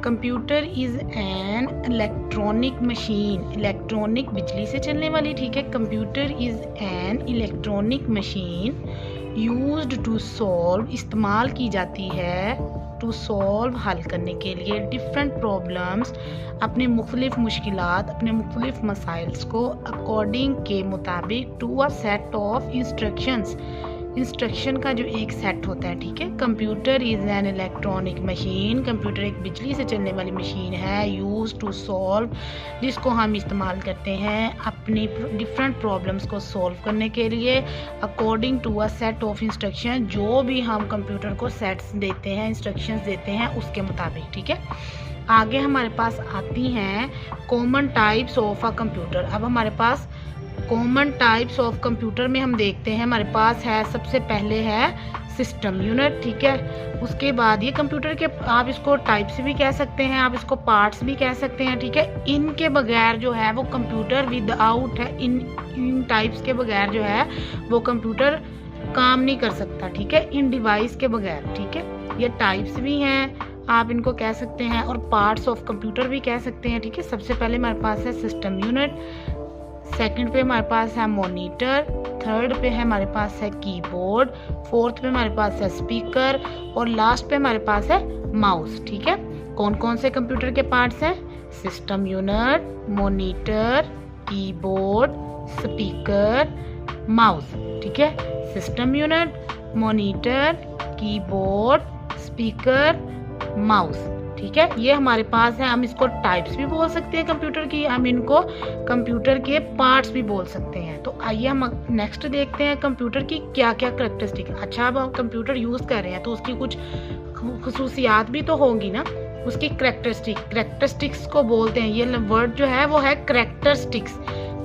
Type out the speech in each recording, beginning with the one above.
Computer is an electronic machine, electronic बिजली से चलने वाली, ठीक है। Computer is an electronic machine used to solve, इस्तेमाल की जाती है, टू सॉल्व, हल करने के लिए, डिफरेंट प्रॉब्लम्स, अपने मुख्तलिफ मुश्किलात, अपने मुख्तलिफ मसाइल्स को, अकॉर्डिंग के मुताबिक, to a set of instructions, instruction का जो एक सेट होता है, ठीक है। Computer is an electronic machine, computer एक बिजली से चलने वाली मशीन है, यूज टू सॉल्व, जिसको हम इस्तेमाल करते हैं अपनी डिफरेंट प्रॉब्लम्स को सॉल्व करने के लिए, according to a set of instruction, जो भी हम कंप्यूटर को सेट्स देते हैं, इंस्ट्रक्शंस देते हैं उसके मुताबिक, ठीक है। आगे हमारे पास आती हैं common types of a computer. अब हमारे पास कॉमन टाइप्स ऑफ कंप्यूटर में हम देखते हैं, हमारे पास है, सबसे पहले है सिस्टम यूनिट, ठीक है। उसके बाद ये कंप्यूटर के, आप इसको टाइप्स भी कह सकते हैं, आप इसको पार्ट्स भी कह सकते हैं, ठीक है। इनके बगैर जो है वो कंप्यूटर विदाउट है, इन टाइप्स के बगैर जो है वो कंप्यूटर काम नहीं कर सकता, ठीक है, इन डिवाइस के बगैर, ठीक है। ये टाइप्स भी हैं, आप इनको कह सकते हैं, और पार्ट्स ऑफ कंप्यूटर भी कह सकते हैं, ठीक है। सबसे पहले हमारे पास है सिस्टम यूनिट, सेकंड पे हमारे पास है मॉनिटर, थर्ड पे है हमारे पास है कीबोर्ड, फोर्थ पे हमारे पास है स्पीकर, और लास्ट पे हमारे पास है माउस, ठीक है। कौन कौन से कंप्यूटर के पार्ट्स हैं? System unit, monitor, keyboard, speaker, mouse, ठीक है। System unit, monitor, keyboard, speaker, mouse, ठीक है। ये हमारे पास है, हम इसको टाइप्स भी बोल सकते हैं कंप्यूटर की, हम इनको कंप्यूटर के पार्ट्स भी बोल सकते हैं। तो आइए हम नेक्स्ट देखते हैं कंप्यूटर की क्या क्या करैक्टरिस्टिक। अच्छा, अब हम कंप्यूटर यूज़ कर रहे हैं तो उसकी कुछ खसूसियात भी तो होंगी ना, उसकी करैक्टरिस्टिक्स को बोलते हैं, ये वर्ड जो है वो है करैक्टरिस्टिक्स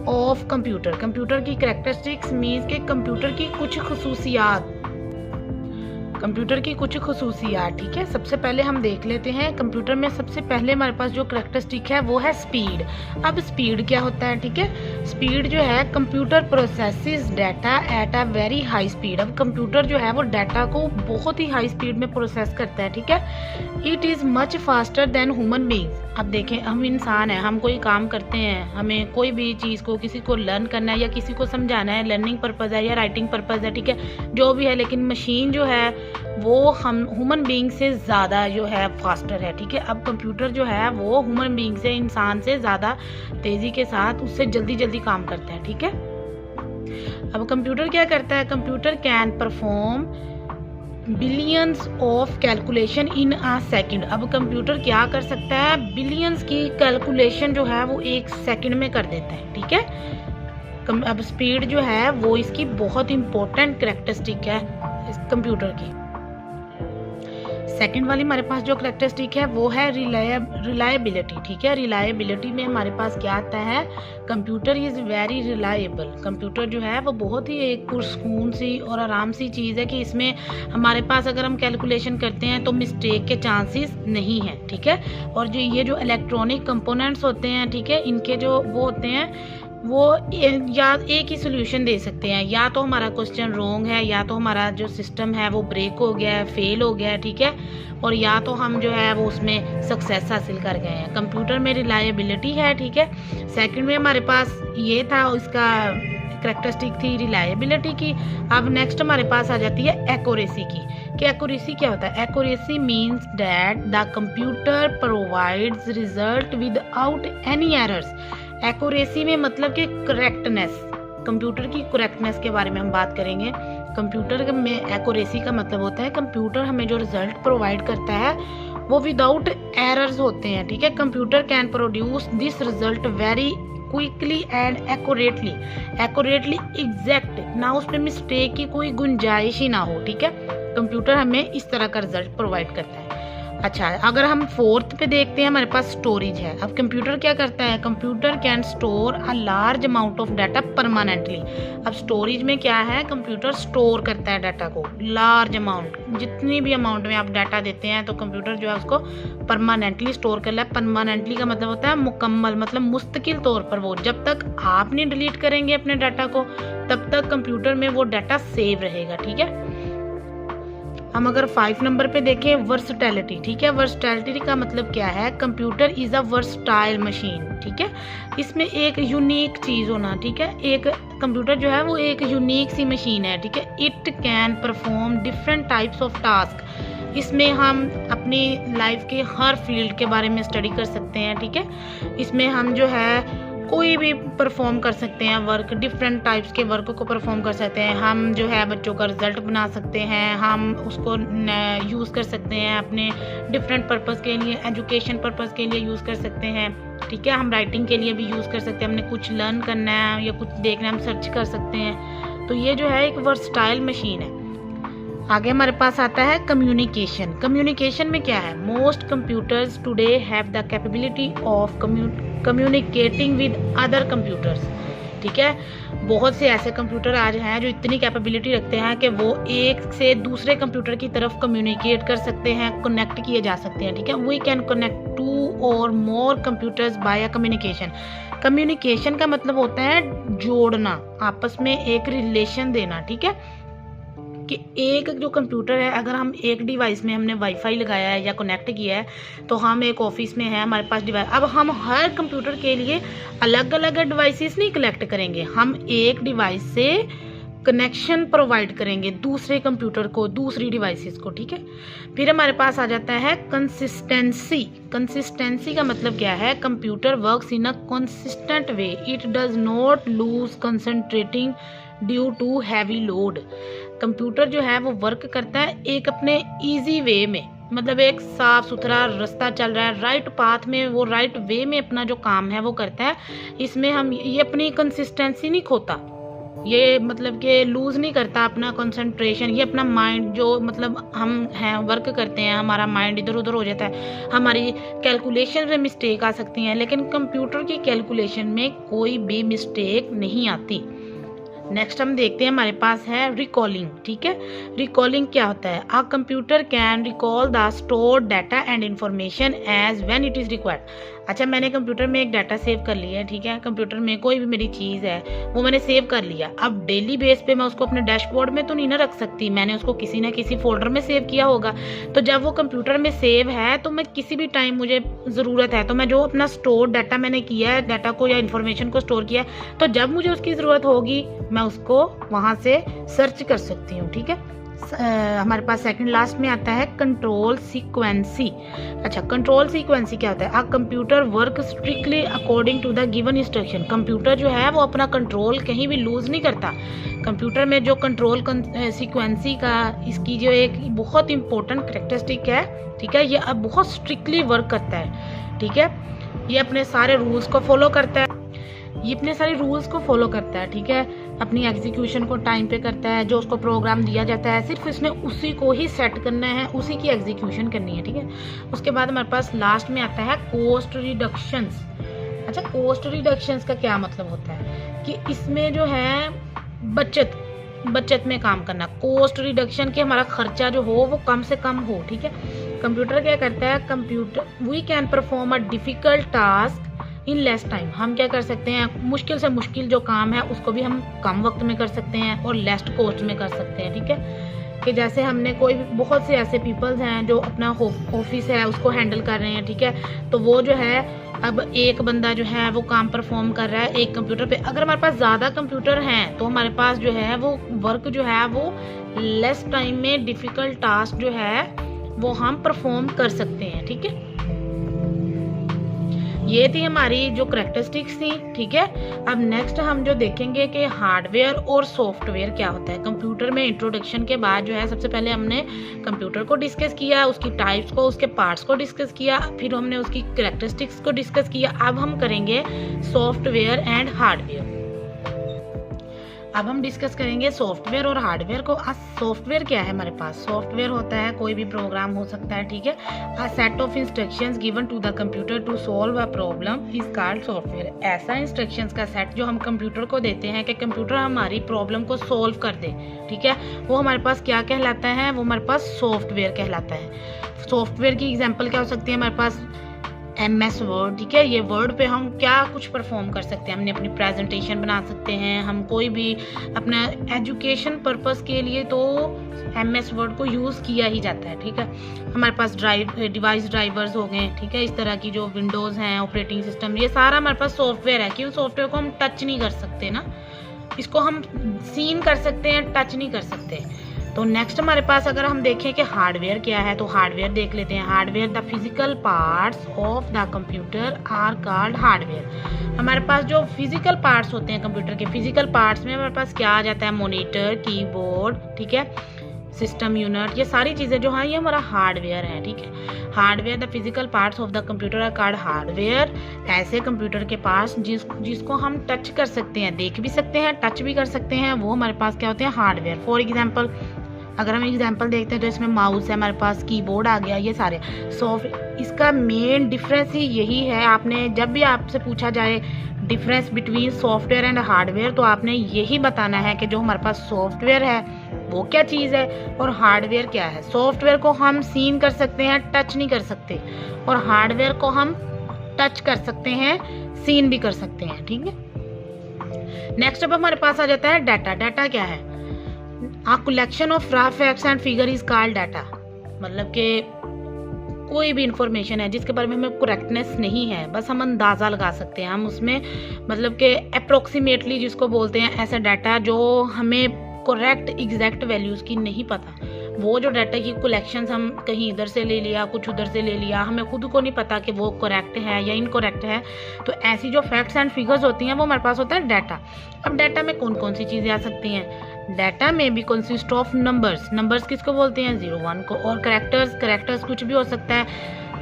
ऑफ कंप्यूटर। कंप्यूटर की करैक्टरिस्टिक्स मीन्स के कंप्यूटर की कुछ खसूसियात, कंप्यूटर की कुछ खसूसियात, ठीक है। सबसे पहले हम देख लेते हैं कंप्यूटर में सबसे पहले हमारे पास जो करैक्टरिस्टिक है वो है स्पीड। अब स्पीड क्या होता है, ठीक है। स्पीड जो है, computer processes data at a very high speed. अब कंप्यूटर जो है वो डाटा को बहुत ही हाई स्पीड में प्रोसेस करता है, ठीक है। It is much faster than human beings. अब देखें, हम इंसान हैं, हम कोई काम करते हैं, हमें कोई भी चीज़ को, किसी को लर्न करना है या किसी को समझाना है, लर्निंग पर्पज़ है या राइटिंग पर्पज़ है, ठीक है, जो भी है, लेकिन मशीन जो है वो हम ह्यूमन बीइंग से ज़्यादा जो है फास्टर है, ठीक है। अब कंप्यूटर जो है वो ह्यूमन बीइंग से, इंसान से ज़्यादा तेज़ी के साथ उससे जल्दी जल्दी काम करता है, ठीक है। अब कंप्यूटर क्या करता है? Computer can perform billions of calculation in a second. अब कंप्यूटर क्या कर सकता है? बिलियंस की कैलकुलेशन जो है वो एक सेकंड में कर देता है, ठीक है। अब स्पीड जो है वो इसकी बहुत इंपॉर्टेंट करैक्टरिस्टिक है इस कंप्यूटर की। सेकंड वाली हमारे पास जो करैक्टरिस्टिक है वो है रिलायबिलिटी, ठीक है। रिलायबिलिटी में हमारे पास क्या आता है? Computer is very reliable. Computer जो है वो बहुत ही एक पुरसकून सी और आराम सी चीज़ है कि इसमें हमारे पास अगर हम कैलकुलेशन करते हैं तो मिस्टेक के चांसेस नहीं हैं, ठीक है। और जो ये जो इलेक्ट्रॉनिक कंपोनेंट्स होते हैं, ठीक है, इनके जो वो होते हैं वो या एक ही सोल्यूशन दे सकते हैं, या तो हमारा क्वेश्चन रॉन्ग है, या तो हमारा जो सिस्टम है वो ब्रेक हो गया है, फेल हो गया है, ठीक है, और या तो हम जो है वो उसमें सक्सेस हासिल कर गए हैं। कंप्यूटर में रिलायबिलिटी है, ठीक है। सेकंड में हमारे पास ये था, इसका करैक्टरिस्टिक थी रिलायबिलिटी की। अब नेक्स्ट हमारे पास आ जाती है एक्यूरेसी की, कि एक्यूरेसी क्या होता है? Accuracy means that the computer provides result without any errors. Accuracy में मतलब कि करेक्टनेस, कंप्यूटर की करेक्टनेस के बारे में हम बात करेंगे। कंप्यूटर में एक्यूरेसी का मतलब होता है कंप्यूटर हमें जो रिजल्ट प्रोवाइड करता है वो विदाउट एरर्स होते हैं, ठीक है। Computer can produce this result very quickly and accurately exact, ना उसमें मिस्टेक की कोई गुंजाइश ही ना हो, ठीक है। कंप्यूटर हमें इस तरह का रिजल्ट प्रोवाइड करता है। अच्छा, अगर हम फोर्थ पे देखते हैं, हमारे पास स्टोरेज है। अब कंप्यूटर क्या करता है? Computer can store a large amount of data permanently. अब स्टोरेज में क्या है? कंप्यूटर स्टोर करता है डाटा को, लार्ज अमाउंट, जितनी भी अमाउंट में आप डाटा देते हैं तो कंप्यूटर जो है उसको परमानेंटली स्टोर कर ले। परमानेंटली का मतलब होता है मुकम्मल, मतलब मुस्तकिल तौर पर। वो जब तक आप नहीं डिलीट करेंगे अपने डाटा को तब तक कंप्यूटर में वो डाटा सेव रहेगा, ठीक है। हम अगर 5 नंबर पे देखें वर्सटैलिटी, ठीक है। वर्सटैलिटी का मतलब क्या है, computer is a versatile machine, ठीक है। इसमें एक यूनिक चीज़ होना, ठीक है। एक कंप्यूटर जो है वो एक यूनिक सी मशीन है, ठीक है। It can perform different types of task. इसमें हम अपनी लाइफ के हर फील्ड के बारे में स्टडी कर सकते हैं, ठीक है। इसमें हम जो है कोई भी परफॉर्म कर सकते हैं वर्क, डिफरेंट टाइप्स के वर्क को परफॉर्म कर सकते हैं। हम जो है बच्चों का रिजल्ट बना सकते हैं, हम उसको यूज़ कर सकते हैं अपने डिफरेंट पर्पस के लिए, एजुकेशन पर्पस के लिए यूज़ कर सकते हैं, ठीक है। हम राइटिंग के लिए भी यूज़ कर सकते हैं, हमने कुछ लर्न करना है या कुछ देखना है हम सर्च कर सकते हैं। तो ये जो है एक वर्सटाइल मशीन है। आगे हमारे पास आता है कम्युनिकेशन। कम्युनिकेशन में क्या है, most computers today have the capability of communicating with other computers, ठीक है। बहुत से ऐसे कंप्यूटर आज हैं जो इतनी कैपेबिलिटी रखते हैं कि वो एक से दूसरे कंप्यूटर की तरफ कम्युनिकेट कर सकते हैं, कनेक्ट किए जा सकते हैं, ठीक है। वी कैन कनेक्ट 2 और मोर कंप्यूटर्स बाय कम्युनिकेशन। कम्युनिकेशन का मतलब होता है जोड़ना, आपस में एक रिलेशन देना, ठीक है। कि एक जो कंप्यूटर है, अगर हम एक डिवाइस में हमने वाईफाई लगाया है या कनेक्ट किया है, तो हम एक ऑफिस में है, हमारे पास डिवाइस, अब हम हर कंप्यूटर के लिए अलग अलग डिवाइसेस नहीं कलेक्ट करेंगे, हम एक डिवाइस से कनेक्शन प्रोवाइड करेंगे दूसरे कंप्यूटर को, दूसरी डिवाइसेस को, ठीक है। फिर हमारे पास आ जाता है कंसिस्टेंसी। कंसिस्टेंसी का मतलब क्या है, computer works in a consistent way, it does not lose concentrating due to heavy load. Computer जो है वो वर्क करता है एक अपने इजी वे में, मतलब एक साफ सुथरा रास्ता चल रहा है, राइट पाथ में, वो राइट वे में अपना जो काम है वो करता है। इसमें हम ये अपनी कंसिस्टेंसी नहीं खोता, ये मतलब कि लूज़ नहीं करता अपना कंसंट्रेशन, ये अपना माइंड जो मतलब हम हैं वर्क करते हैं, हमारा माइंड इधर उधर हो जाता है, हमारी कैलकुलेशन में मिस्टेक आ सकती हैं, लेकिन कंप्यूटर की कैलकुलेशन में कोई भी मिस्टेक नहीं आती। नेक्स्ट हम देखते हैं, हमारे पास है रिकॉलिंग, ठीक है। रिकॉलिंग क्या होता है, a computer can recall the stored data and information as when it is required. अच्छा, मैंने कंप्यूटर में एक डाटा सेव कर लिया है, ठीक है। कंप्यूटर में कोई भी मेरी चीज़ है वो मैंने सेव कर लिया, अब डेली बेस पे मैं उसको अपने डैशबोर्ड में तो नहीं ना रख सकती, मैंने उसको किसी ना किसी फोल्डर में सेव किया होगा। तो जब वो कंप्यूटर में सेव है तो मैं किसी भी टाइम मुझे ज़रूरत है तो मैं जो अपना स्टोर डाटा मैंने किया है, डाटा को या इन्फॉर्मेशन को स्टोर किया है, तो जब मुझे उसकी ज़रूरत होगी मैं उसको वहाँ से सर्च कर सकती हूँ, ठीक है। हमारे पास सेकंड लास्ट में आता है कंट्रोल सीक्वेंसी। अच्छा, कंट्रोल सीक्वेंसी क्या होता है, a computer work strictly according to the given instruction. Computer जो है वो अपना कंट्रोल कहीं भी लूज नहीं करता। कंप्यूटर में जो कंट्रोल सीक्वेंसी का इसकी जो एक बहुत इंपॉर्टेंट कैरेक्टरिस्टिक है, ठीक है, ये अब बहुत स्ट्रिक्टली वर्क करता है, ठीक है। ये अपने सारे रूल्स को फॉलो करता है, ये अपने सारे रूल्स को फॉलो करता है, ठीक है। अपनी एग्जीक्यूशन को टाइम पे करता है, जो उसको प्रोग्राम दिया जाता है सिर्फ इसने उसी को ही सेट करना है, उसी की एग्जीक्यूशन करनी है, ठीक है। उसके बाद हमारे पास लास्ट में आता है कॉस्ट रिडक्शंस। अच्छा, कॉस्ट रिडक्शंस का क्या मतलब होता है कि इसमें जो है बचत में काम करना, कॉस्ट रिडक्शन कि हमारा खर्चा जो हो वो कम से कम हो, ठीक है। कंप्यूटर क्या करता है, computer we can perform a difficult task in less time. हम क्या कर सकते हैं, मुश्किल से मुश्किल जो काम है उसको भी हम कम वक्त में कर सकते हैं और लेस कॉस्ट में कर सकते हैं, ठीक है। कि जैसे हमने कोई बहुत से ऐसे पीपल्स हैं जो अपना ऑफिस है उसको हैंडल कर रहे हैं, ठीक है। तो वो जो है अब एक बंदा जो है वो काम परफॉर्म कर रहा है एक कंप्यूटर पे, अगर हमारे पास ज़्यादा कंप्यूटर हैं तो हमारे पास जो है वो वर्क जो है वो लेस टाइम में डिफ़िकल्ट टास्क जो है वो हम परफॉर्म कर सकते हैं, ठीक है। ये थी हमारी जो करैक्टरिस्टिक्स थी, ठीक है। अब नेक्स्ट हम जो देखेंगे कि हार्डवेयर और सॉफ्टवेयर क्या होता है। कंप्यूटर में इंट्रोडक्शन के बाद जो है सबसे पहले हमने कंप्यूटर को डिस्कस किया, उसकी टाइप्स को, उसके पार्ट्स को डिस्कस किया, फिर हमने उसकी करैक्टरिस्टिक्स को डिस्कस किया। अब हम करेंगे सॉफ्टवेयर एंड हार्डवेयर। अब हम डिस्कस करेंगे सॉफ्टवेयर और हार्डवेयर को। आज सॉफ्टवेयर क्या है हमारे पास, सॉफ्टवेयर होता है कोई भी प्रोग्राम हो सकता है, ठीक है। A set of instructions given to the computer to solve a problem is called software. ऐसा इंस्ट्रक्शंस का सेट जो हम कंप्यूटर को देते हैं कि कंप्यूटर हमारी प्रॉब्लम को सॉल्व कर दे, ठीक है, वो हमारे पास क्या कहलाता है, वो हमारे पास सॉफ्टवेयर कहलाता है। सॉफ्टवेयर की एग्जाम्पल क्या हो सकती है, हमारे पास MS वर्ड, ठीक है। ये वर्ड पे हम क्या कुछ परफॉर्म कर सकते हैं, हमने अपनी प्रेजेंटेशन बना सकते हैं, हम कोई भी अपना एजुकेशन पर्पस के लिए तो MS वर्ड को यूज़ किया ही जाता है, ठीक है। हमारे पास डिवाइस ड्राइवर्स हो गए, ठीक है। इस तरह की जो विंडोज़ हैं, ऑपरेटिंग सिस्टम, ये सारा हमारे पास सॉफ्टवेयर है कि उस सॉफ्टवेयर को हम टच नहीं कर सकते ना, इसको हम सीन कर सकते हैं, टच नहीं कर सकते। तो नेक्स्ट हमारे पास अगर हम देखें कि हार्डवेयर क्या है, तो हार्डवेयर देख लेते हैं। Hardware, the physical parts of the computer are called hardware. हमारे पास जो फिजिकल पार्ट्स होते हैं कंप्यूटर के, फिजिकल पार्ट्स में हमारे पास क्या आ जाता है, मॉनिटर, कीबोर्ड, ठीक है, सिस्टम यूनिट, ये सारी चीज़ें जो हैं ये हमारा हार्डवेयर है, ठीक है। Hardware, the physical parts of the computer are called hardware. ऐसे कंप्यूटर के पार्ट्स जिसको हम टच कर सकते हैं, देख भी सकते हैं, टच भी कर सकते हैं, वो हमारे पास क्या होते हैं, हार्डवेयर। फॉर एग्जाम्पल अगर हम एग्जांपल देखते हैं तो इसमें माउस है हमारे पास, कीबोर्ड आ गया, ये सारे इसका मेन डिफरेंस ही यही है। आपने जब भी आपसे पूछा जाए difference between software and hardware, तो आपने यही बताना है कि जो हमारे पास सॉफ्टवेयर है वो क्या चीज़ है और हार्डवेयर क्या है। सॉफ्टवेयर को हम सीन कर सकते हैं, टच नहीं कर सकते, और हार्डवेयर को हम टच कर सकते हैं, सीन भी कर सकते हैं, ठीक है। नेक्स्ट अब हमारे पास आ जाता है डाटा। डाटा क्या है, A collection of raw facts and figure is called data। मतलब कि कोई भी इंफॉर्मेशन है जिसके बारे में हमें करेक्टनेस नहीं है, बस हम अंदाज़ा लगा सकते हैं, हम उसमें मतलब कि अप्रोक्सीमेटली जिसको बोलते हैं, ऐसा डाटा जो हमें करेक्ट एग्जैक्ट वैल्यूज़ की नहीं पता, वो जो डाटा की कलेक्शंस हम कहीं इधर से ले लिया, कुछ उधर से ले लिया, हमें खुद को नहीं पता कि वो करेक्ट है या इनकरेक्ट है, तो ऐसी जो फैक्ट्स एंड फिगर्स होती हैं वो हमारे पास होता है डाटा। अब डाटा में कौन कौन सी चीज़ें आ सकती हैं, डाटा में भी कंसिस्ट ऑफ नंबर्स। नंबर्स किसको बोलते हैं, 0 1 को, और करेक्टर्स कुछ भी हो सकता है,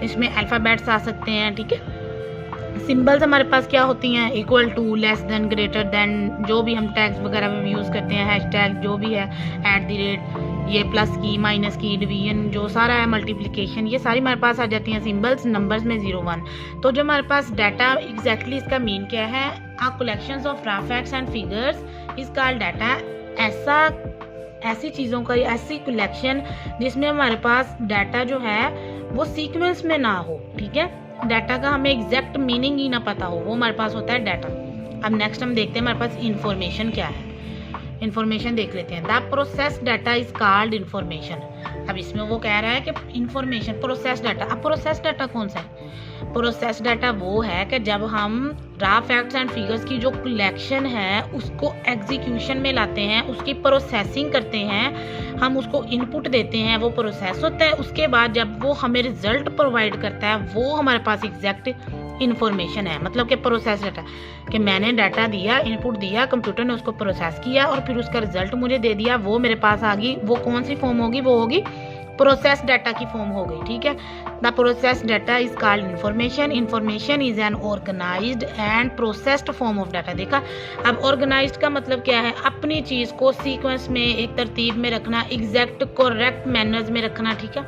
इसमें अल्फ़ाबेट्स आ सकते हैं, ठीक है। सिंबल्स हमारे पास क्या होती हैं, equal to, less than, greater than, जो भी हम टैग्स वगैरह में यूज़ करते हैं, हैशटैग जो भी है, एट द रेट, ये प्लस की, माइनस की, डिवीजन, जो सारा है, मल्टीप्लिकेशन, ये सारी हमारे पास आ जाती हैं सिंबल्स नंबर्स में 0 1। तो जो हमारे पास डाटा एग्जैक्टली इसका मीन क्या है, uh collections of raw facts and figures is called data. ऐसी चीज़ों का, ऐसी कलेक्शन जिसमें हमारे पास डाटा जो है वो सीक्वेंस में ना हो, ठीक है, डाटा का हमें एग्जैक्ट मीनिंग ही ना पता हो, वो हमारे पास होता है डाटा। अब नेक्स्ट हम देखते हैं हमारे पास इंफॉर्मेशन क्या है। इंफॉर्मेशन देख लेते हैं। The process data is called information. अब इसमें वो कह रहा है कि इंफॉर्मेशन, प्रोसेस डाटा। अब प्रोसेस डाटा कौन सा है, प्रोसेस डाटा वो है कि जब हम रॉ फैक्ट्स एंड फिगर्स की जो कलेक्शन है उसको एग्जीक्यूशन में लाते हैं, उसकी प्रोसेसिंग करते हैं, हम उसको इनपुट देते हैं, वो प्रोसेस होता है, उसके बाद जब वो हमें रिजल्ट प्रोवाइड करता है वो हमारे पास एग्जैक्ट इन्फॉर्मेशन है। मतलब कि प्रोसेस डाटा, कि मैंने डाटा दिया, इनपुट दिया, कंप्यूटर ने उसको प्रोसेस किया और फिर उसका रिजल्ट मुझे दे दिया, वो मेरे पास आ गई, वो कौन सी फॉर्म होगी, वो होगी प्रोसेस डाटा की फॉर्म हो गई, ठीक है। The process data is called information. Information is an organised and processed form of data. देखा, अब ऑर्गेनाइज्ड का मतलब क्या है, अपनी चीज़ को सीक्वेंस में, एक तरतीब में रखना, एग्जैक्ट करेक्ट मैनर्स में रखना, ठीक है।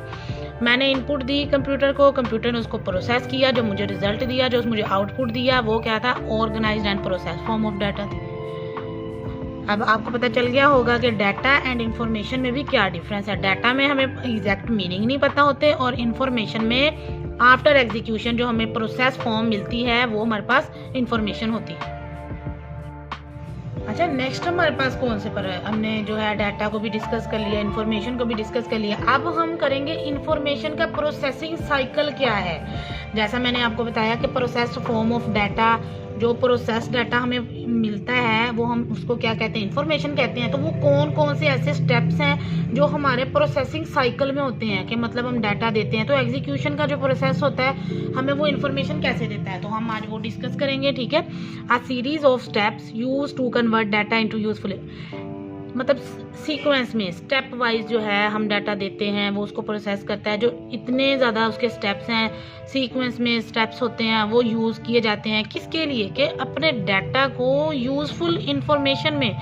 मैंने इनपुट दी कंप्यूटर को, कंप्यूटर ने उसको प्रोसेस किया, जो मुझे रिजल्ट दिया, जो मुझे आउटपुट दिया, वो क्या था, organised and process form of data थी। अब आपको पता चल गया होगा कि डाटा एंड इंफॉर्मेशन में भी क्या डिफरेंस है। डाटा में हमें एग्जैक्ट मीनिंग नहीं पता होते, और इंफॉर्मेशन में आफ्टर एग्जीक्यूशन जो हमें प्रोसेस फॉर्म मिलती है वो हमारे पास इंफॉर्मेशन होती है। अच्छा, नेक्स्ट हमारे पास कौन से पर है, हमने जो है डाटा को भी डिस्कस कर लिया, इंफॉर्मेशन को भी डिस्कस कर लिया। अब हम करेंगे इंफॉर्मेशन का प्रोसेसिंग साइकिल क्या है। जैसा मैंने आपको बताया कि प्रोसेस्ड फॉर्म ऑफ डाटा, जो प्रोसेस डाटा हमें मिलता है वो हम उसको क्या कहते हैं, इंफॉर्मेशन कहते हैं। तो वो कौन कौन से ऐसे स्टेप्स हैं जो हमारे प्रोसेसिंग साइकिल में होते हैं, कि मतलब हम डाटा देते हैं तो एग्जीक्यूशन का जो प्रोसेस होता है हमें वो इंफॉर्मेशन कैसे देता है, तो हम आज वो डिस्कस करेंगे, ठीक है। A series of steps use to convert data into useful, मतलब सीक्वेंस में स्टेप वाइज जो है हम डाटा देते हैं, वो उसको प्रोसेस करता है, जो इतने ज़्यादा उसके स्टेप्स हैं, सीक्वेंस में स्टेप्स होते हैं, वो यूज़ किए जाते हैं किसके लिए, कि अपने डाटा को यूज़फुल इंफॉर्मेशन में,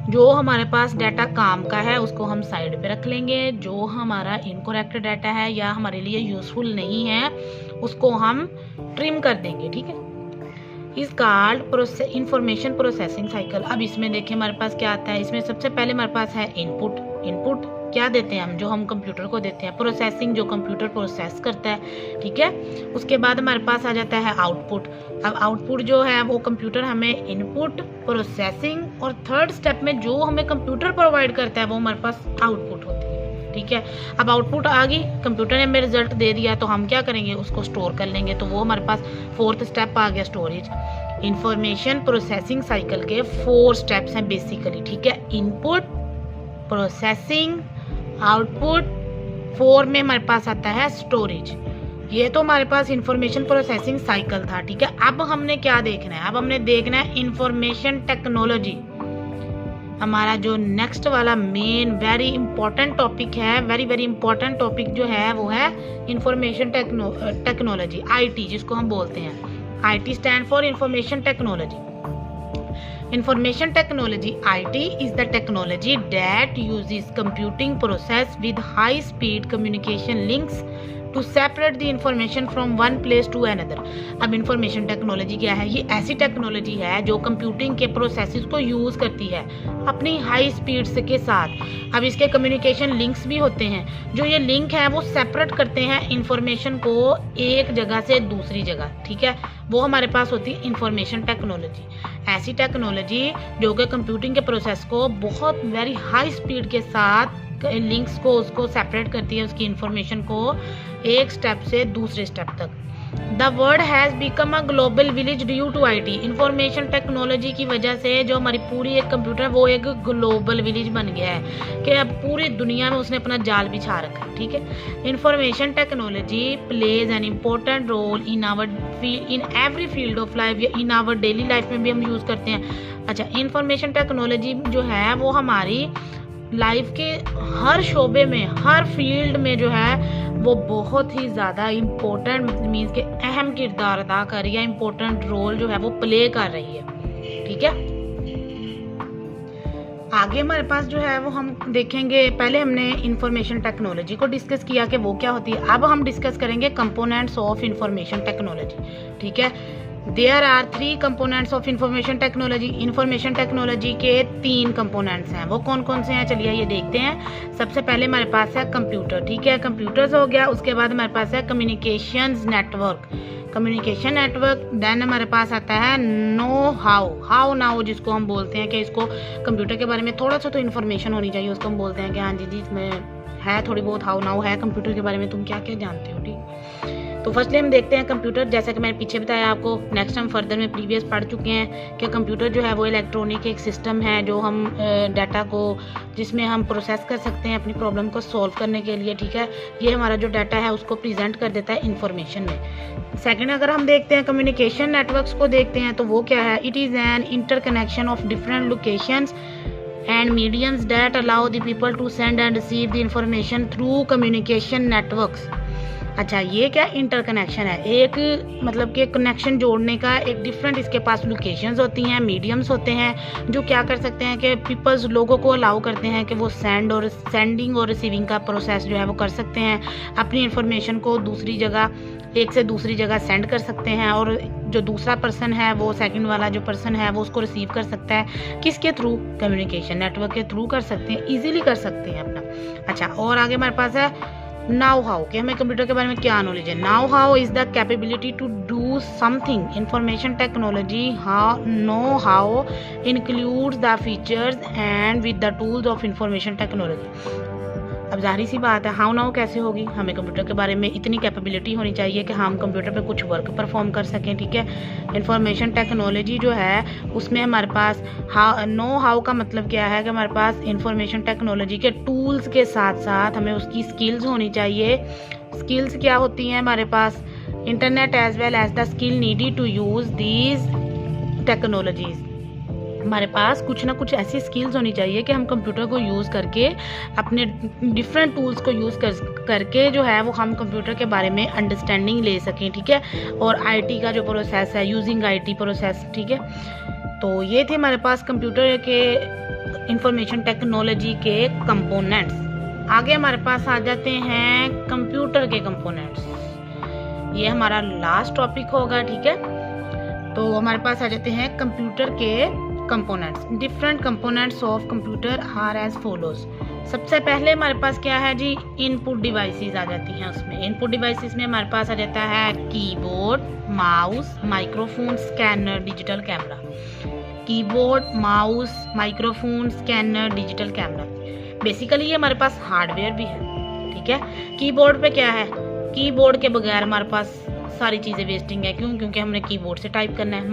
जो हमारे पास डाटा काम का है उसको हम साइड पे रख लेंगे, जो हमारा इनकरेक्ट डाटा है या हमारे लिए यूज़फुल नहीं है उसको हम ट्रिम कर देंगे, ठीक है। Is called information processing cycle. अब इसमें देखिए हमारे पास क्या आता है, इसमें सबसे पहले हमारे पास है इनपुट, इनपुट क्या देते हैं हम, जो हम कंप्यूटर को देते हैं, प्रोसेसिंग जो कंप्यूटर प्रोसेस करता है, ठीक है। उसके बाद हमारे पास आ जाता है आउटपुट। अब आउटपुट जो है वो कंप्यूटर हमें इनपुट, प्रोसेसिंग और थर्ड स्टेप में जो हमें कंप्यूटर प्रोवाइड करता है वो हमारे पास आउटपुट होती है, ठीक है। अब आउटपुट आ गई, कंप्यूटर ने हमें रिजल्ट दे दिया, तो हम क्या करेंगे, उसको स्टोर कर लेंगे। तो वो हमारे पास फोर्थ स्टेप आ गया स्टोरेज। इंफॉर्मेशन प्रोसेसिंग साइकिल के 4 स्टेप्स हैं बेसिकली, ठीक है। इनपुट, प्रोसेसिंग, आउटपुट, 4 में हमारे पास आता है स्टोरेज। ये तो हमारे पास इंफॉर्मेशन प्रोसेसिंग साइकिल था, ठीक है। अब हमने क्या देखना है, अब हमने देखना है इंफॉर्मेशन टेक्नोलॉजी। हमारा जो नेक्स्ट वाला मेन वेरी इंपॉर्टेंट टॉपिक है, वेरी इंपॉर्टेंट टॉपिक जो है वो है इंफॉर्मेशन टेक्नोलॉजी, IT जिसको हम बोलते हैं। IT stand for information technology. Information technology, IT, is the technology that uses computing process with high speed communication links to separate the information from one place to another। अब information technology क्या है, ये ऐसी technology है जो computing के processes को use करती है अपनी हाई स्पीड के साथ। अब इसके कम्युनिकेशन लिंक्स भी होते हैं, जो ये लिंक है वो सेपरेट करते हैं इंफॉर्मेशन को एक जगह से दूसरी जगह, ठीक है। वो हमारे पास होती है इंफॉर्मेशन टेक्नोलॉजी। ऐसी टेक्नोलॉजी जो कि कंप्यूटिंग के प्रोसेस को बहुत वेरी हाई स्पीड के साथ लिंक्स को उसको सेपरेट करती है, उसकी इंफॉर्मेशन को एक स्टेप से दूसरे स्टेप तक। The world has become a global village due to IT। Information technology की वजह से जो हमारी पूरी एक कंप्यूटर वो एक ग्लोबल विलेज बन गया है कि अब पूरी दुनिया में उसने अपना जाल बिछा रखा है, ठीक है। Information technology plays an important role in every field of life, या इन आवर डेली लाइफ में भी हम यूज़ करते हैं। अच्छा, इंफॉर्मेशन टेक्नोलॉजी जो है वो हमारी लाइफ के हर शोबे में, हर फील्ड में जो है वो बहुत ही ज़्यादा इम्पोर्टेंट मीन्स के अहम किरदार अदा कर रही है, इम्पोर्टेंट रोल जो है वो प्ले कर रही है, ठीक है। आगे हमारे पास जो है वो हम देखेंगे, पहले हमने इंफॉर्मेशन टेक्नोलॉजी को डिस्कस किया कि वो क्या होती है। अब हम डिस्कस करेंगे कंपोनेंट्स ऑफ इंफॉर्मेशन टेक्नोलॉजी, ठीक है। There are 3 components of information technology. Information technology के 3 कंपोनेंट्स हैं, वो कौन कौन से हैं चलिए ये देखते हैं। सबसे पहले हमारे पास है कंप्यूटर, ठीक है, कंप्यूटर्स हो गया। उसके बाद हमारे पास है communications network, communication network. Then हमारे पास आता है नो हाउ नाउ, जिसको हम बोलते हैं कि इसको कंप्यूटर के बारे में थोड़ा सा तो इन्फॉर्मेशन होनी चाहिए, उसको हम बोलते हैं कि हाँ जी इसमें है थोड़ी बहुत हाउ नाउ है कंप्यूटर के बारे में, तुम क्या क्या जानते हो, ठीक। तो फर्स्टली हम देखते हैं कंप्यूटर, जैसा कि मैंने पीछे बताया आपको, नेक्स्ट हम फर्दर में प्रीवियस पढ़ चुके हैं कि कंप्यूटर जो है वो इलेक्ट्रॉनिक एक सिस्टम है जो हम डाटा को, जिसमें हम प्रोसेस कर सकते हैं अपनी प्रॉब्लम को सॉल्व करने के लिए, ठीक है। ये हमारा जो डाटा है उसको प्रेजेंट कर देता है इंफॉर्मेशन में। सेकंड अगर हम देखते हैं कम्युनिकेशन नेटवर्क्स को देखते हैं तो वो क्या है, it is an interconnection of different locations and mediums that allow the people to send and receive the information through communication networks। अच्छा, ये क्या इंटरकनेक्शन है, एक मतलब कि कनेक्शन जोड़ने का एक डिफरेंट इसके पास लोकेशंस होती हैं, मीडियम्स होते हैं जो क्या कर सकते हैं कि पीपल्स लोगों को अलाउ करते हैं कि वो सेंडिंग और रिसीविंग का प्रोसेस जो है वो कर सकते हैं, अपनी इंफॉर्मेशन को दूसरी जगह, एक से दूसरी जगह सेंड कर सकते हैं, और जो दूसरा पर्सन है वो सेकंड वाला जो पर्सन है वो उसको रिसीव कर सकता है, किसके थ्रू, कम्युनिकेशन नेटवर्क के थ्रू कर सकते हैं, इजीली कर सकते हैं अपना। अच्छा, और आगे हमारे पास है नाउ हाउ, कि हमें कंप्यूटर के बारे में क्या नॉलेज है। Now how is the capability to do something. Information technology know how includes the features and with the tools of information technology. अब जाहिर सी बात है हाउ नाउ कैसे होगी, हमें कंप्यूटर के बारे में इतनी कैपेबिलिटी होनी चाहिए कि हम कंप्यूटर पे कुछ वर्क परफॉर्म कर सकें, ठीक है। इंफॉर्मेशन टेक्नोलॉजी जो है उसमें हमारे पास नो हाउ का मतलब क्या है कि हमारे पास इंफॉर्मेशन टेक्नोलॉजी के टूल्स के साथ साथ हमें उसकी स्किल्स होनी चाहिए। स्किल्स क्या होती हैं हमारे पास, internet as well as the skill needed to use these technologies. हमारे पास कुछ ना कुछ ऐसी स्किल्स होनी चाहिए कि हम कंप्यूटर को यूज़ करके, अपने डिफरेंट टूल्स को यूज़ करके जो है वो हम कंप्यूटर के बारे में अंडरस्टैंडिंग ले सकें, ठीक है। और IT का जो प्रोसेस है, यूजिंग IT प्रोसेस, ठीक है। तो ये थे हमारे पास कंप्यूटर के इंफॉर्मेशन टेक्नोलॉजी के कंपोनेंट्स। आगे हमारे पास आ जाते हैं कंप्यूटर के कंपोनेंट्स, ये हमारा लास्ट टॉपिक होगा, ठीक है। तो हमारे पास आ जाते हैं कंप्यूटर के components. Different components of computer are as follows. सबसे पहले हमारे पास क्या है जी, इनपुट डिवाइसेस आ जाती हैं। उसमें इनपुट डिवाइसेस में हमारे पास आ जाता है keyboard, mouse, microphone, scanner, digital camera. Keyboard, mouse, microphone, scanner, digital camera. Basically ये हमारे पास हार्डवेयर भी है, ठीक है। कीबोर्ड पे क्या है, कीबोर्ड के बगैर हमारे पास सारी चीज़ें वेस्टिंग है। क्यों? क्योंकि हमने कीबोर्ड से टाइप करना है।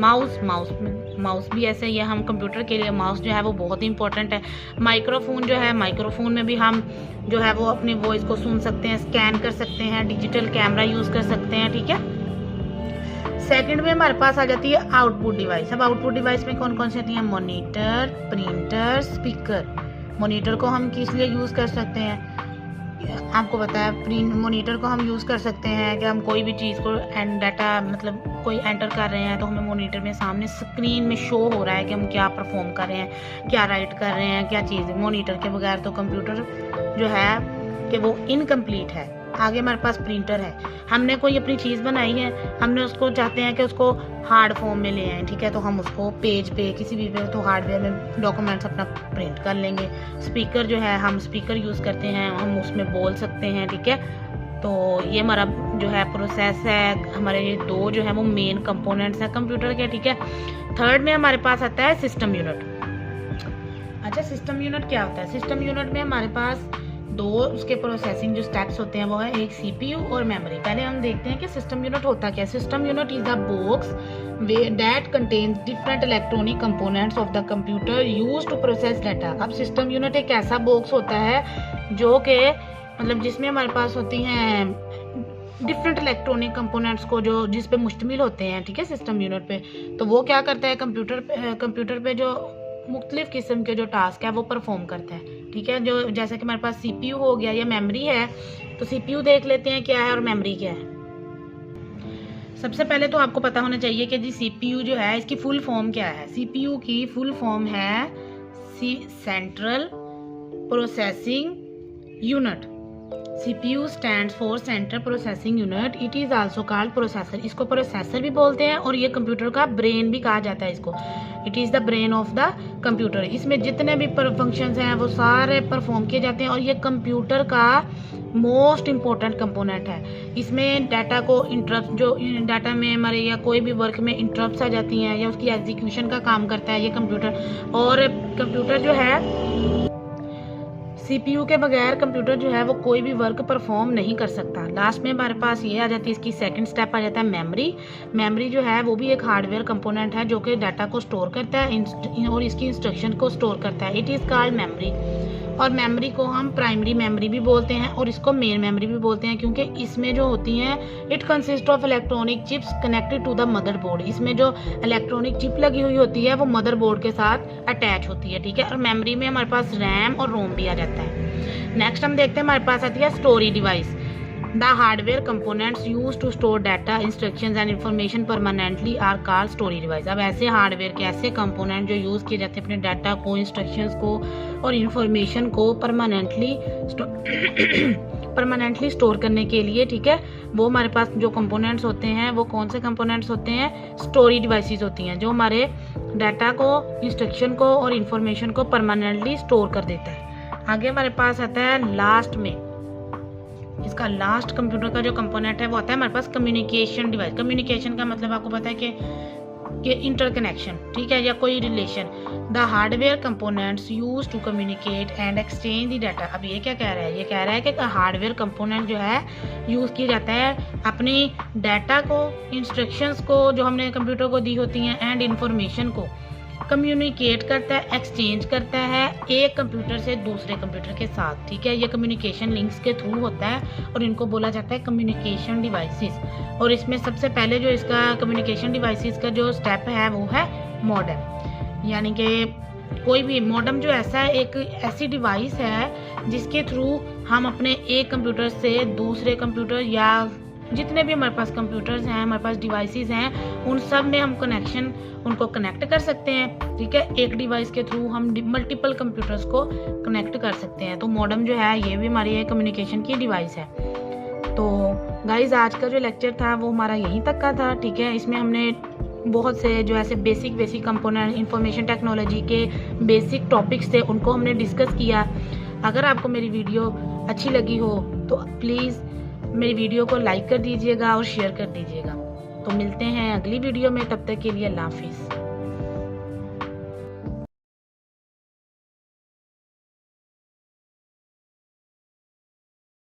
माउस भी ऐसे ही है, हम कंप्यूटर के लिए माउस जो है वो बहुत ही इंपॉर्टेंट है। माइक्रोफोन जो है, माइक्रोफोन में भी हम जो है वो अपनी वॉइस को सुन सकते हैं, स्कैन कर सकते हैं, डिजिटल कैमरा यूज़ कर सकते हैं, ठीक है। सेकंड में हमारे पास आ जाती है आउटपुट डिवाइस। अब आउटपुट डिवाइस में कौन कौन सी आती है, मॉनिटर, प्रिंटर, स्पीकर। मॉनिटर को हम किस लिए यूज़ कर सकते हैं, आपको पता है। मॉनिटर को हम यूज़ कर सकते हैं कि हम कोई भी चीज़ को डाटा मतलब कोई एंटर कर रहे हैं तो हमें मॉनिटर में सामने स्क्रीन में शो हो रहा है कि हम क्या परफॉर्म कर रहे हैं, क्या राइट कर रहे हैं, क्या चीज़ है। मॉनिटर के बगैर तो कंप्यूटर जो है कि वो इनकम्प्लीट है। आगे हमारे पास प्रिंटर है। हमने कोई अपनी चीज़ बनाई है, हमने उसको चाहते हैं कि उसको हार्ड फॉर्म में ले आएँ, ठीक है। तो हम उसको पेज पे किसी भी पे तो हार्डवेयर में डॉक्यूमेंट्स अपना प्रिंट कर लेंगे। स्पीकर जो है, हम स्पीकर यूज़ करते हैं, हम उसमें बोल सकते हैं, ठीक है। तो ये हमारा जो है प्रोसेस है। हमारे ये दो जो है वो मेन कंपोनेंट्स हैं कंप्यूटर के, ठीक है। थर्ड में हमारे पास आता है सिस्टम यूनिट। अच्छा, सिस्टम यूनिट क्या होता है? सिस्टम यूनिट में हमारे पास दो उसके प्रोसेसिंग जो स्टेप्स होते हैं वो है एक सीपीयू और मेमोरी। पहले हम देखते हैं कि सिस्टम यूनिट होता क्या है। System unit is the box that contains different electronic components of the computer used to process data. अब सिस्टम यूनिट एक ऐसा बॉक्स होता है जो कि मतलब जिसमें हमारे पास होती हैं डिफरेंट इलेक्ट्रॉनिक कंपोनेंट्स को जो जिस पे मुश्तमिल होते हैं, ठीक है, सिस्टम यूनिट पे। तो वो क्या करता है, कंप्यूटर पे जो मुख्तलिफ किस्म के जो टास्क है वो परफॉर्म करता है, ठीक है। जो जैसे कि हमारे पास सीपीयू हो गया या मेमोरी है, तो सीपीयू देख लेते हैं क्या है और मेमोरी क्या है। सबसे पहले तो आपको पता होना चाहिए कि जी सीपीयू जो है इसकी फुल फॉर्म क्या है। सीपीयू की फुल फॉर्म है central processing unit. CPU stands for Central Processing Unit. It is also called processor. इसको प्रोसेसर भी बोलते हैं और ये कंप्यूटर का ब्रेन भी कहा जाता है इसको। It is the brain of the computer. इसमें जितने भी फंक्शंस हैं वो सारे परफॉर्म किए जाते हैं और ये कंप्यूटर का मोस्ट इम्पोर्टेंट कंपोनेंट है। इसमें डाटा को इंटरप्ट जो डाटा में हमारे या कोई भी वर्क में इंटरप्ट्स आ जाती हैं या उसकी एग्जीक्यूशन का काम करता है ये कंप्यूटर। और कंप्यूटर जो है सीपीयू के बगैर कंप्यूटर जो है वो कोई भी वर्क परफॉर्म नहीं कर सकता। लास्ट में हमारे पास ये आ जाती है, इसकी सेकंड स्टेप आ जाता है मेमोरी। मेमोरी जो है वो भी एक हार्डवेयर कंपोनेंट है जो कि डाटा को स्टोर करता है और इसकी इंस्ट्रक्शन को स्टोर करता है। It is called memory. और मेमोरी को हम प्राइमरी मेमोरी भी बोलते हैं और इसको मेन मेमोरी भी बोलते हैं क्योंकि इसमें जो होती हैं it consist of electronic chips connected to the motherboard. इसमें जो इलेक्ट्रॉनिक चिप लगी हुई होती है वो मदरबोर्ड के साथ अटैच होती है, ठीक है। और मेमोरी में हमारे पास रैम और रोम भी आ जाता है। नेक्स्ट हम देखते हैं हमारे पास आती है storage device. The hardware components used to store data, instructions and information permanently are called storage device. अब ऐसे हार्डवेयर के ऐसे कंपोनेंट जो यूज़ किए जाते हैं अपने डाटा को, इंस्ट्रक्शंस को और इंफॉर्मेशन को परमानेंटली स्टोर करने के लिए, ठीक है, वो हमारे पास जो कंपोनेंट्स होते हैं वो कौन से कंपोनेंट्स होते हैं, स्टोरेज डिवाइसेस होती हैं जो हमारे डाटा को, इंस्ट्रक्शन को और इंफॉर्मेशन को परमानेंटली स्टोर कर देता है। आगे हमारे पास आता है लास्ट में, इसका लास्ट कंप्यूटर का जो कंपोनेंट है वो आता है हमारे पास कम्युनिकेशन डिवाइस। कम्युनिकेशन का मतलब आपको पता है कि इंटरकनेक्शन, ठीक है, या कोई relation. The hardware components use to communicate and exchange the data. अब ये क्या कह रहा है, ये कह रहा है कि हार्डवेयर कंपोनेंट जो है यूज़ किया जाता है अपनी डाटा को, इंस्ट्रक्शंस को जो हमने कंप्यूटर को दी होती हैं एंड इंफॉर्मेशन को कम्युनिकेट करता है, एक्सचेंज करता है एक कंप्यूटर से दूसरे कंप्यूटर के साथ, ठीक है। ये कम्युनिकेशन लिंक्स के थ्रू होता है और इनको बोला जाता है कम्युनिकेशन डिवाइसेस। और इसमें सबसे पहले जो इसका कम्युनिकेशन डिवाइसेस का जो स्टेप है वो है मॉडेम। यानी कि कोई भी मॉडेम जो एक ऐसी डिवाइस है जिसके थ्रू हम अपने एक कंप्यूटर से दूसरे कंप्यूटर या जितने भी हमारे पास कंप्यूटर्स हैं, हमारे पास डिवाइसेस हैं, उन सब में हम उनको कनेक्ट कर सकते हैं, ठीक है। एक डिवाइस के थ्रू हम मल्टीपल कंप्यूटर्स को कनेक्ट कर सकते हैं। तो मॉडेम जो है ये भी हमारी एक कम्युनिकेशन की डिवाइस है। तो गाइज आज का जो लेक्चर था वो हमारा यहीं तक का था, ठीक है। इसमें हमने बहुत से जो ऐसे बेसिक कंपोनेंट इंफॉर्मेशन टेक्नोलॉजी के बेसिक टॉपिक्स थे उनको हमने डिस्कस किया। अगर आपको मेरी वीडियो अच्छी लगी हो तो प्लीज़ मेरी वीडियो को लाइक कर दीजिएगा और शेयर कर दीजिएगा। तो मिलते हैं अगली वीडियो में, तब तक के लिए अल्लाह हाफिज़।